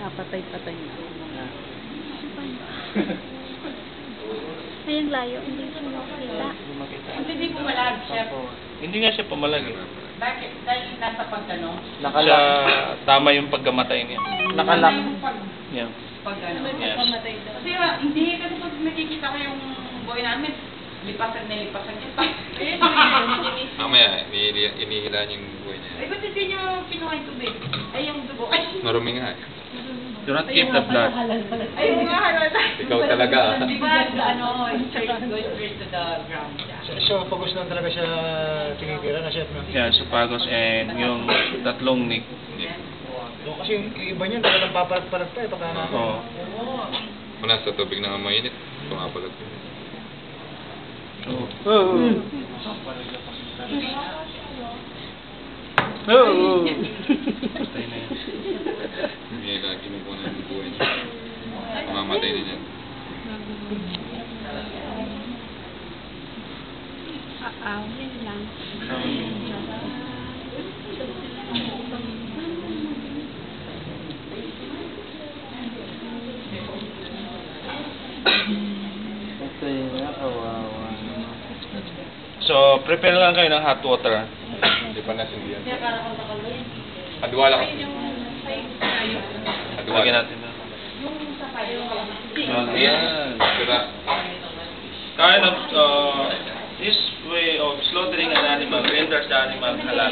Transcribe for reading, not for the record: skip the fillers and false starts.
pinapatay-patay na. Ay, ang layo. Hindi siya makita. Hindi pumalag, chef. Hindi nga siya pumalag eh. Bakit? Dahil nasa pagkano? Siya, tama yung pagkamatay niya. Nakalak. Yeah. Pagkano? Yes. Kasi hindi, kasi pag nakikita ko yung boy namin, lipasan na lipasan niya. Mamaya, inihila niya yung buhay niya. Ay, ba't hindi niyo kinuha yung tubig? Ay, yung dugo. Ay, Marumi nga eh. Do not keep the blood. ay, mga halal. Ikaw talaga ah. Di ba, ano, straight, go straight to the ground. So, focus lang talaga siya tinitira na chef, no? Yeah, supagos and yung tatlong nick. So, kasi yung iba niyan, talagang papalag-palag pa eh, pagka na. Oo. Muna sa tubig na mainit, pumapalag ko. Patay na yan. Hindi na kinukuha ng buhay niya. Mamamatay din yan. Aawin lang. Patay na, kawawa. So, prepare lang kayo ng hot water. Hindi pa nasindihan. Adwala kasi. Lagyan Adwala. natin na. Ayan. Sira. Kind of, this way of slaughtering an animal renders the animal halal.